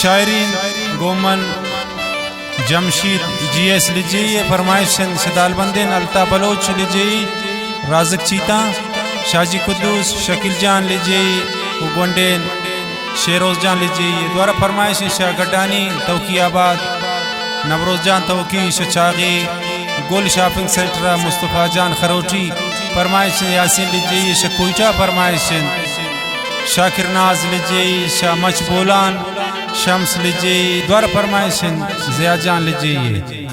शायरीन गोमन Jamshid GS लीजिए, फरमाइश सदाल बंदिन Altaf Bloch लीजिए, राज़िक चीता शाजी कुद्दूस शकील जान लीजिए, गोंडेन शेरोज जान लीजिए। द्वारा फरमाइश शाह गड्डानी तौकीयाबाद नवरोज जान तौकी शागी गोल शॉपिंग सेंटर मुस्तफ़ा जान खरोटी फरमाइश यासीन लीजिए, शकोइटा फरमाइश शाकिर नाज लीजिए, शाह मच बोलान शम्स लीजिए। द्वारा फरमाइश ज़िया जान लीजिए।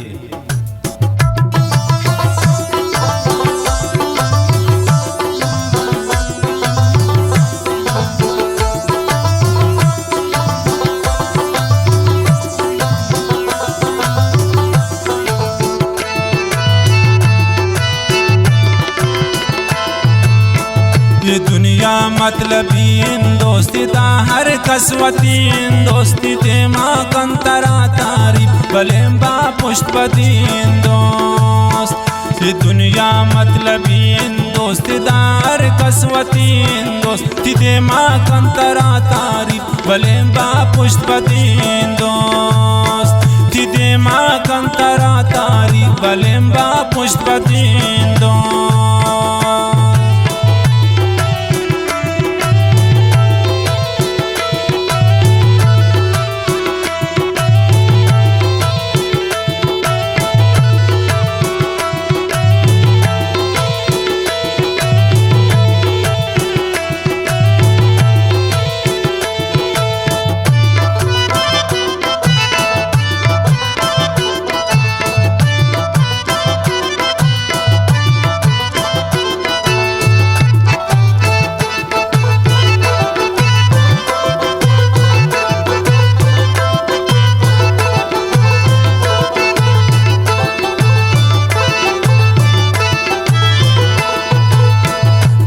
ये दुनिया मतलबीन दोस्ती ता हर कसवतीन दोस्ती ते माँ कंतरा तारीफ बलेम्बा पुष्पदीन दोस्त। ये दुनिया मतलबीन दोस्ती ता हर कसवतीन दोस्ती ते माँ कंतरा तारीफ बलेम्बा पुष्पदीन दोस्त। ते माँ कंतरा तारीफ बलेम्बा पुष्पदीन दोस्त।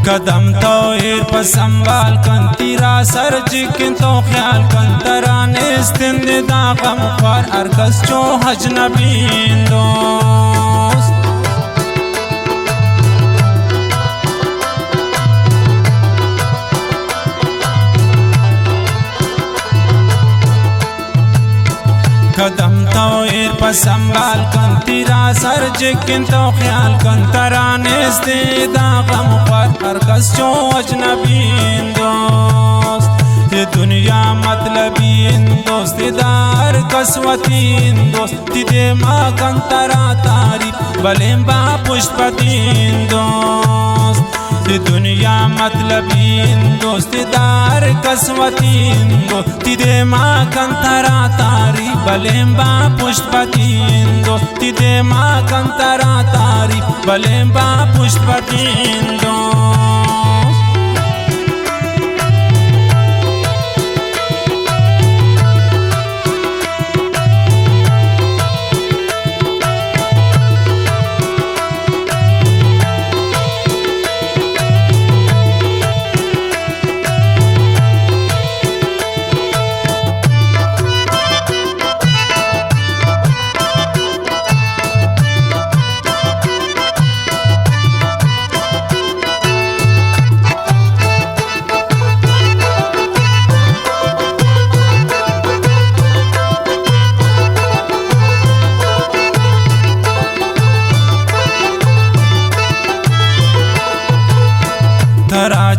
कदम तो एर पर संभाल कन तीरा सर जिकिन तो ख्याल कन तराने इस्तिंद दागम पर अरकस जो हजनबीन दोस्त। कदम तो एर पर संभाल कन तीरा सर जिकिन तो ख्याल कन तराने दागम पर अरकस जो अजनबीन दोस्त। ये दुनिया मतलबीन दोस्ती दार कसवतीन दोस्ती दे माँ कंतरा तारीफ बलेम्बा पुष्पदीन दोस्त। ये दुनिया मतलबीन दोस्ती दार कसवतीन दोस्ती दे माँ कंतरा तारीफ बलेम्बा पुष्पदीन दोस्ती दे माँ कंतरा तारीफ बलेम्बा पुष्पदीन दोस्त।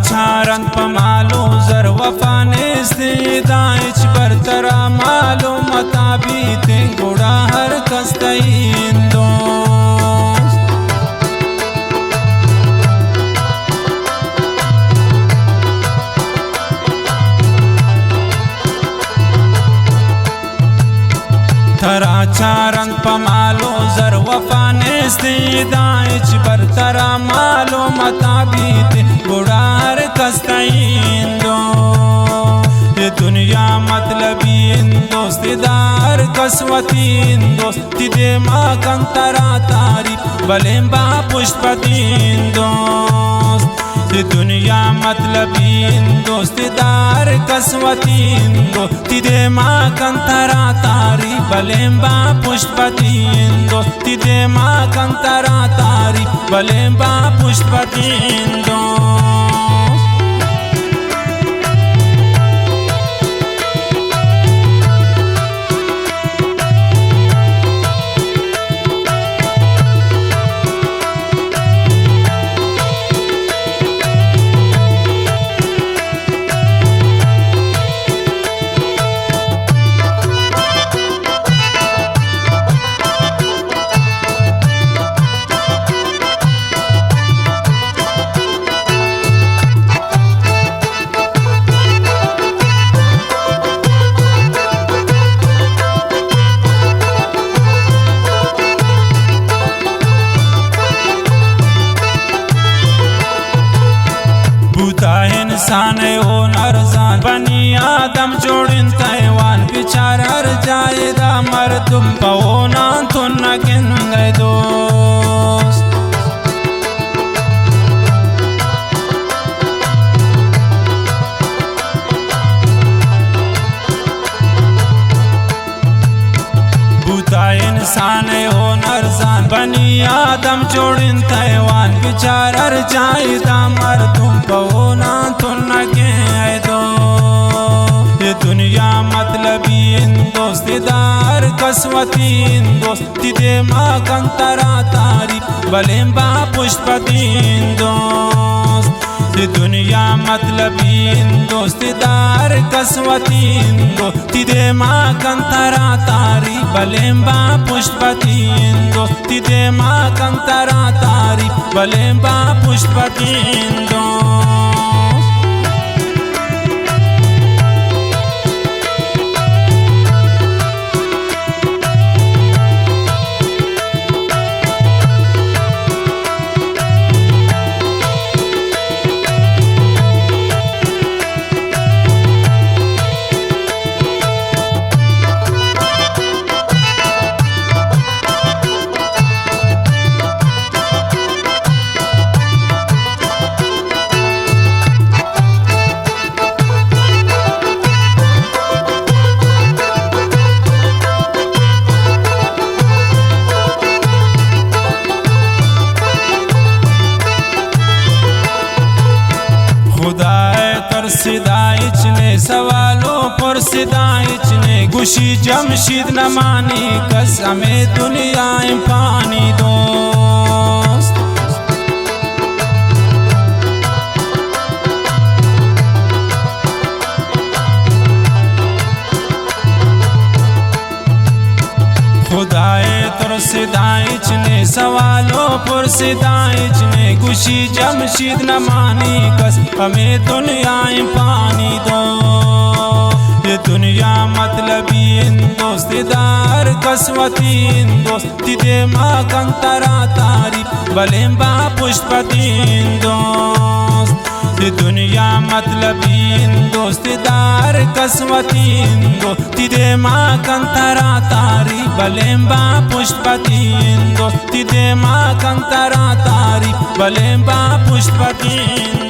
छारन पमालो जर वफाने से दाइच बरतरा मालो मताबी ते गुड़ा हर कस्तईन दोस्त। थरा छारन पमालो जर वफाने से दाइच बरतरा मालो मताबी ते गुड़ार कस्तईन दोस्त। ये दुनिया मतलबीन दोस्ती दार कसवतीन दोस्ती दे माँ कंतरा तारीफ बलेम्बा पुष्पदीन दोस्त। ये दुनिया मतलबीन दोस्ती दार कसवतीन दोस्ती दे माँ कंतरा तारीफ बलेम्बा पुष्पदीन दोस्ती दे माँ कंतरा तारीफ बलेम्बा पुष्पदीन दोस्त। इंसान हो नरजान बनी आदम जोड़िन तैवान बिचार हर जायदा मर्दुम पवोना तो न गिंदे दोस्त बूता इंसान हो नरजान बनी आदम जोड़िन तैवान बिचार हर जायदा मर्दुम पवोना तो न गिंदे दोस्त ये दुनिया मतलबी दोस्तीदार कसवतीन दोस्ती दे मागंतरा तारी बलेंबा पुष्पतीन दोस्त ये दुनिया मतलबी दोस्तीदार कसवतीन दोस्ती दे मागंतरा तारी बलेंबा पुष्पतीन दोस्ती दे मागंतरा तारी बलेंबा पुष्पतीन दोस्त सिदाइचने सवालों पर सिदाइचने गुशी जमशीद न मानी कसमे दुनिया पानी दोस्त खुदाए तुर सिदाइचने सवालों पर सिदाइचने गुशी जमशीद न मानी कस हमें दुनिया पानी दो ये दुनिया मतलबी दोस्तीदार कसवतीन दोस्ती दे मागंतरा तारी बलेंबा पुष्पतीन दोस्त ये दुनिया मतलबी दोस्तीदार कसवतीन दोस्ती दे मागंतरा तारी बलेंबा पुष्पतीन दोस्ती दे मागंतरा तारी बलेंबा पुष्पतीन